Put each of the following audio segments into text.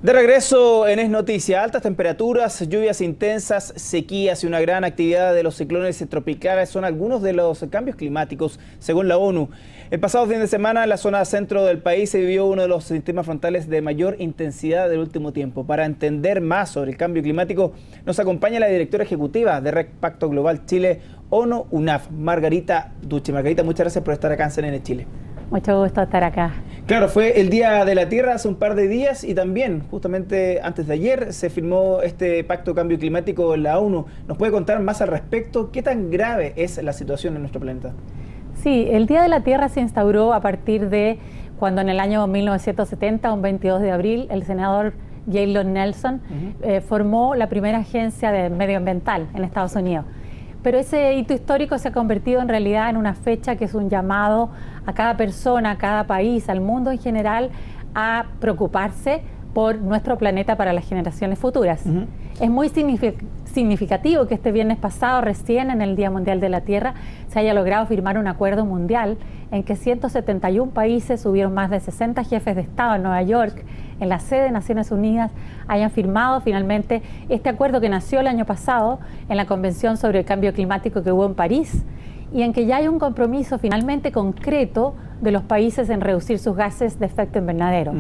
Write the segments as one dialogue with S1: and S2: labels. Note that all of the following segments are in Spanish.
S1: De regreso en Es Noticia, altas temperaturas, lluvias intensas, sequías y una gran actividad de los ciclones tropicales son algunos de los cambios climáticos, según la ONU. El pasado fin de semana en la zona centro del país se vivió uno de los sistemas frontales de mayor intensidad del último tiempo. Para entender más sobre el cambio climático, nos acompaña la directora ejecutiva de Red Pacto Global Chile, ONU UNAF, Margarita Duche. Margarita, muchas gracias por estar acá en CNN Chile.
S2: Mucho gusto estar acá.
S1: Claro, fue el Día de la Tierra hace un par de días y también, justamente antes de ayer, se firmó este Pacto Cambio Climático en la ONU. ¿Nos puede contar más al respecto? ¿Qué tan grave es la situación en nuestro planeta?
S2: Sí, el Día de la Tierra se instauró a partir de cuando en el año 1970, un 22 de abril, el senador Gaylord Nelson formó la primera agencia medioambiental en Estados Unidos. Pero ese hito histórico se ha convertido en realidad en una fecha que es un llamado a cada persona, a cada país, al mundo en general, a preocuparse por nuestro planeta para las generaciones futuras. Es muy significativo que este viernes pasado, recién en el Día Mundial de la Tierra, se haya logrado firmar un acuerdo mundial en que 171 países, hubieron más de 60 jefes de Estado en Nueva York, en la sede de Naciones Unidas, hayan firmado finalmente este acuerdo que nació el año pasado en la Convención sobre el Cambio Climático que hubo en París, y en que ya hay un compromiso finalmente concreto de los países en reducir sus gases de efecto invernadero.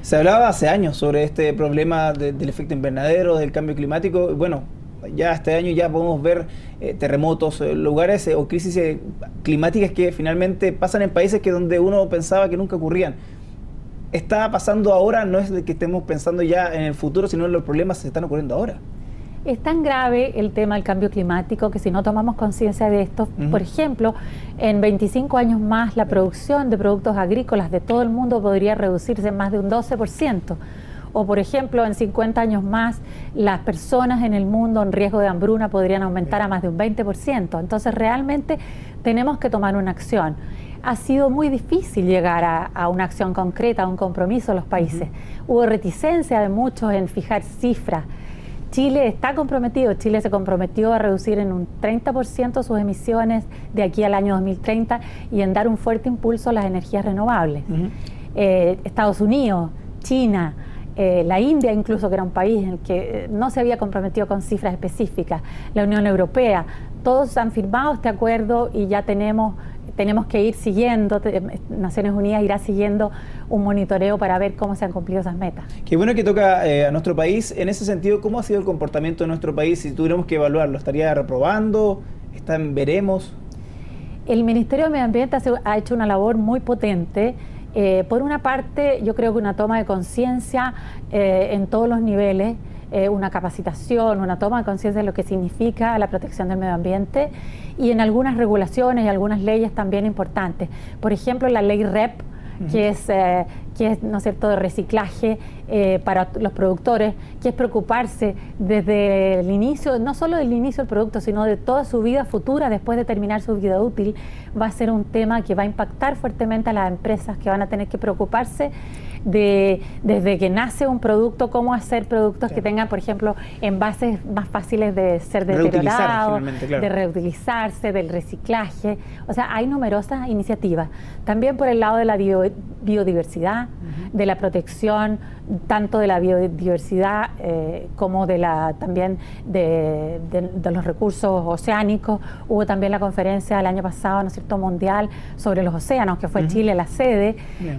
S1: Se hablaba hace años sobre este problema del efecto invernadero, del cambio climático. Bueno, ya este año ya podemos ver terremotos, lugares o crisis climáticas que finalmente pasan en países que donde uno pensaba que nunca ocurrían. Está pasando ahora, no es de que estemos pensando ya en el futuro, sino en los problemas que se están ocurriendo ahora.
S2: Es tan grave el tema del cambio climático que si no tomamos conciencia de esto, por ejemplo, en 25 años más la producción de productos agrícolas de todo el mundo podría reducirse en más de un 12%. O por ejemplo, en 50 años más las personas en el mundo en riesgo de hambruna podrían aumentar a más de un 20%. Entonces realmente tenemos que tomar una acción. Ha sido muy difícil llegar a una acción concreta, a un compromiso de los países. Hubo reticencia de muchos en fijar cifras. Chile está comprometido, Chile se comprometió a reducir en un 30% sus emisiones de aquí al año 2030 y en dar un fuerte impulso a las energías renovables. Estados Unidos, China, la India incluso, que era un país en el que no se había comprometido con cifras específicas, la Unión Europea, todos han firmado este acuerdo y ya tenemos que ir siguiendo, Naciones Unidas irá siguiendo un monitoreo para ver cómo se han cumplido esas metas.
S1: Qué bueno que toca a nuestro país. En ese sentido, ¿cómo ha sido el comportamiento de nuestro país si tuviéramos que evaluarlo? ¿Estaría reprobando? ¿Está en veremos?
S2: El Ministerio de Medio Ambiente ha hecho una labor muy potente. Por una parte, yo creo que una toma de conciencia en todos los niveles, una capacitación, una toma de conciencia de lo que significa la protección del medio ambiente y en algunas regulaciones y algunas leyes también importantes. Por ejemplo, la ley REP, que es ¿no es cierto?, de reciclaje para los productores, que es preocuparse desde el inicio, no solo del inicio del producto, sino de toda su vida futura después de terminar su vida útil. Va a ser un tema que va a impactar fuertemente a las empresas, que van a tener que preocuparse desde que nace un producto, cómo hacer productos que tengan, por ejemplo, envases más fáciles de ser deteriorados, de reutilizarse, del reciclaje. O sea, hay numerosas iniciativas. También por el lado de la biodiversidad, de la protección tanto de la biodiversidad como también de los recursos oceánicos. Hubo también la conferencia el año pasado, ¿no es cierto?, mundial sobre los océanos, que fue Chile la sede,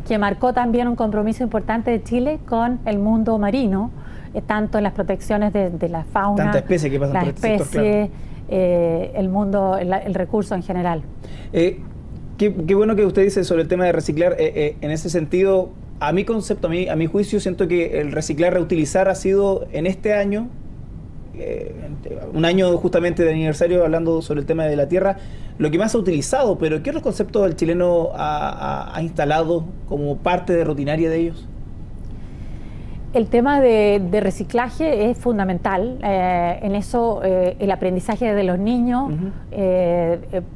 S2: que marcó también un compromiso importante de Chile con el mundo marino, tanto en las protecciones de la fauna,
S1: tanta especie que pasan
S2: las
S1: por este sector,
S2: especies, el mundo, el recurso en general.
S1: Qué bueno que usted dice sobre el tema de reciclar. En ese sentido, a mi concepto, a mi juicio, siento que el reciclar, reutilizar ha sido en este año, un año justamente de aniversario, hablando sobre el tema de la tierra, lo que más ha utilizado. Pero ¿qué otros conceptos el chileno ha instalado como parte de rutinaria de ellos?
S2: El tema de reciclaje es fundamental. En eso el aprendizaje de los niños,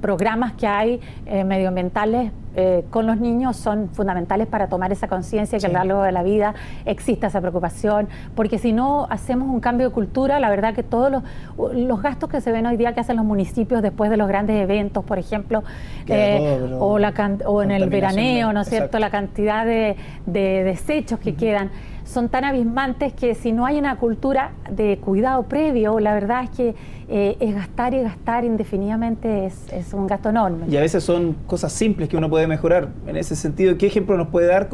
S2: programas que hay medioambientales con los niños son fundamentales para tomar esa conciencia que a lo largo de la vida exista esa preocupación, porque si no hacemos un cambio de cultura, la verdad que todos los gastos que se ven hoy día que hacen los municipios después de los grandes eventos, por ejemplo, o en el veraneo, ¿no es cierto?, la cantidad de desechos que quedan, son tan abismantes que si no hay una cultura de cuidado previo, la verdad es que es gastar y gastar indefinidamente, es un gasto enorme.
S1: Y a veces son cosas simples que uno puede mejorar. En ese sentido, ¿qué ejemplo nos puede dar?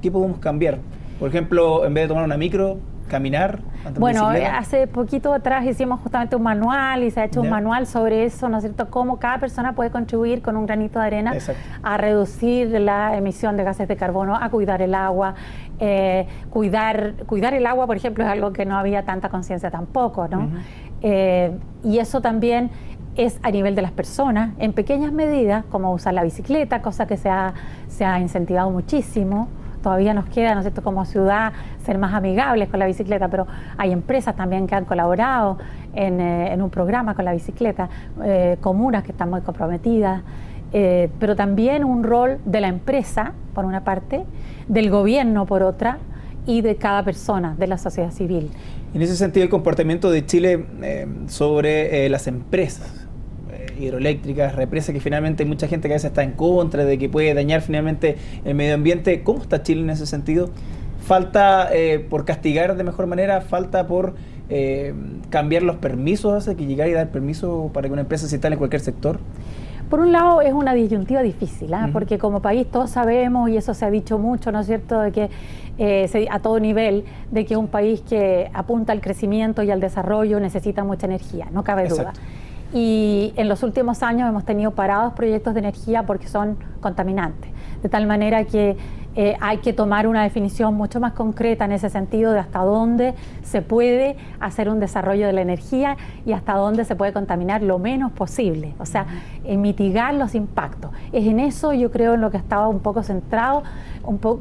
S1: ¿Qué podemos cambiar? Por ejemplo, en vez de tomar una micro, caminar.
S2: Bueno, hace poquito atrás hicimos justamente un manual y se ha hecho un manual sobre eso, ¿no es cierto? Cómo cada persona puede contribuir con un granito de arena a reducir la emisión de gases de carbono, a cuidar el agua. Cuidar el agua, por ejemplo, es algo que no había tanta conciencia tampoco, ¿no? Y eso también es a nivel de las personas, en pequeñas medidas, como usar la bicicleta, cosa que se ha incentivado muchísimo. Todavía nos queda, ¿no es cierto?, como ciudad, ser más amigables con la bicicleta, pero hay empresas también que han colaborado en un programa con la bicicleta, comunas que están muy comprometidas, pero también un rol de la empresa, por una parte, del gobierno, por otra, y de cada persona, de la sociedad civil.
S1: En ese sentido, el comportamiento de Chile sobre las empresas hidroeléctricas, represas, que finalmente hay mucha gente que a veces está en contra de que puede dañar finalmente el medio ambiente. ¿Cómo está Chile en ese sentido? ¿Falta por castigar de mejor manera? ¿Falta por cambiar los permisos? ¿Hace que llegar y dar permiso para que una empresa se instale en cualquier sector?
S2: Por un lado es una disyuntiva difícil, porque como país todos sabemos, y eso se ha dicho mucho, ¿no es cierto?, de que a todo nivel, de que un país que apunta al crecimiento y al desarrollo necesita mucha energía, no cabe duda. Y en los últimos años hemos tenido parados proyectos de energía porque son contaminantes, de tal manera que hay que tomar una definición mucho más concreta en ese sentido de hasta dónde se puede hacer un desarrollo de la energía y hasta dónde se puede contaminar lo menos posible, o sea, mitigar los impactos. Es en eso, yo creo, en lo que estaba un poco centrado,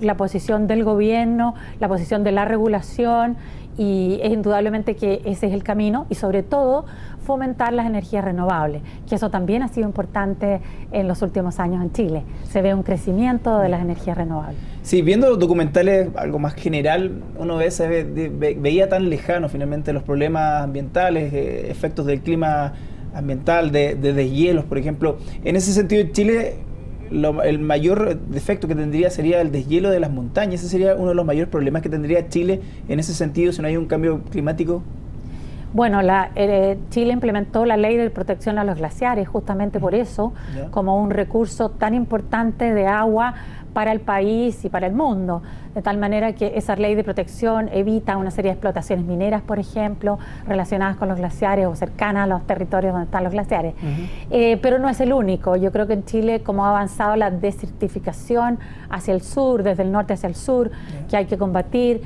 S2: la posición del gobierno, la posición de la regulación, y es indudablemente que ese es el camino, y sobre todo fomentar las energías renovables, que eso también ha sido importante en los últimos años en Chile. Se ve un crecimiento de las energías renovables.
S1: Sí, viendo documentales algo más general, uno veía tan lejano finalmente los problemas ambientales, efectos del clima ambiental, de deshielos, por ejemplo. En ese sentido, Chile, el mayor defecto que tendría sería el deshielo de las montañas. Ese sería uno de los mayores problemas que tendría Chile en ese sentido, si no hay un cambio climático.
S2: Bueno, Chile implementó la ley de protección a los glaciares justamente por eso, como un recurso tan importante de agua para el país y para el mundo, de tal manera que esa ley de protección evita una serie de explotaciones mineras, por ejemplo, relacionadas con los glaciares o cercanas a los territorios donde están los glaciares. Pero no es el único. Yo creo que en Chile, como ha avanzado la desertificación hacia el sur, desde el norte hacia el sur, que hay que combatir,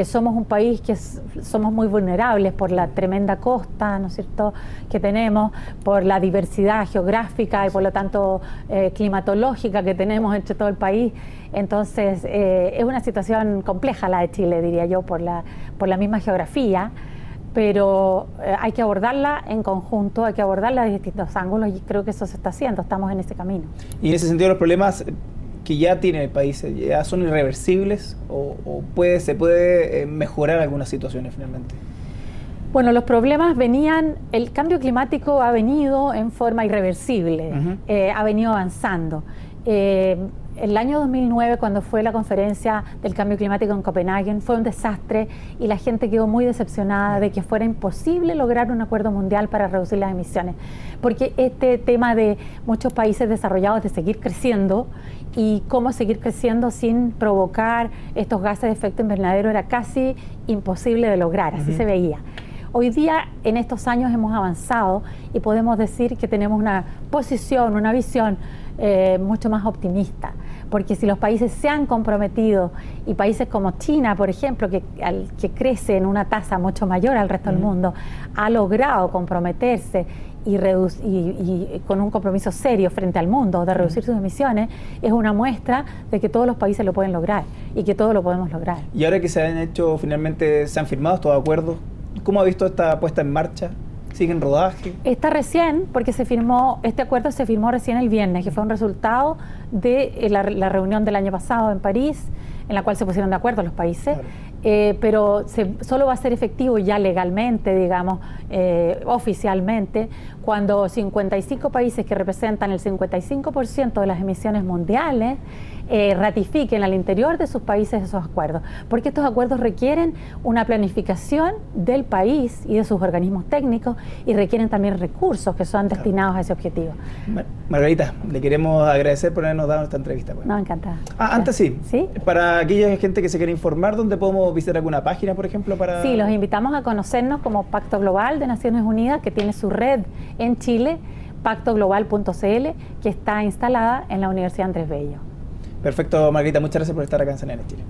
S2: somos un país que somos muy vulnerables por la tremenda costa, ¿no es cierto?, que tenemos, por la diversidad geográfica y por lo tanto climatológica que tenemos entre todo el país. Entonces es una situación compleja la de Chile, diría yo, por la misma geografía, pero hay que abordarla en conjunto, hay que abordarla de distintos ángulos, y creo que eso se está haciendo, estamos en ese camino.
S1: Y en ese sentido, los problemas que ya tiene el país, ¿ya son irreversibles o se puede mejorar algunas situaciones finalmente?
S2: Bueno, los problemas el cambio climático ha venido en forma irreversible, ha venido avanzando. El año 2009, cuando fue la conferencia del cambio climático en Copenhague, fue un desastre y la gente quedó muy decepcionada de que fuera imposible lograr un acuerdo mundial para reducir las emisiones, porque este tema de muchos países desarrollados de seguir creciendo y cómo seguir creciendo sin provocar estos gases de efecto invernadero era casi imposible de lograr, así se veía. Hoy día, en estos años, hemos avanzado y podemos decir que tenemos una posición, una visión mucho más optimista, porque si los países se han comprometido, y países como China, por ejemplo, que crece en una tasa mucho mayor al resto del mundo, ha logrado comprometerse y con un compromiso serio frente al mundo de reducir sus emisiones, es una muestra de que todos los países lo pueden lograr y que todos lo podemos lograr.
S1: Y ahora que se han firmado estos acuerdos, ¿cómo ha visto esta puesta en marcha? ¿Sigue en rodaje? Está
S2: recién, porque este acuerdo se firmó recién el viernes, que fue un resultado de la reunión del año pasado en París, en la cual se pusieron de acuerdo los países, pero solo va a ser efectivo ya legalmente, digamos, oficialmente, cuando 55 países que representan el 55% de las emisiones mundiales ratifiquen al interior de sus países esos acuerdos, porque estos acuerdos requieren una planificación del país y de sus organismos técnicos y requieren también recursos que son destinados a ese objetivo.
S1: Margarita, le queremos agradecer por habernos dado esta entrevista.
S2: No, encantada.
S1: Antes sí,
S2: ¿Sí?
S1: Para aquella gente que se quiere informar, ¿dónde podemos visitar alguna página, por ejemplo?
S2: Sí, los invitamos a conocernos como Pacto Global de Naciones Unidas, que tiene su red en Chile, pactoglobal.cl, que está instalada en la Universidad Andrés Bello.
S1: Perfecto, Margarita, muchas gracias por estar acá en CNN Chile.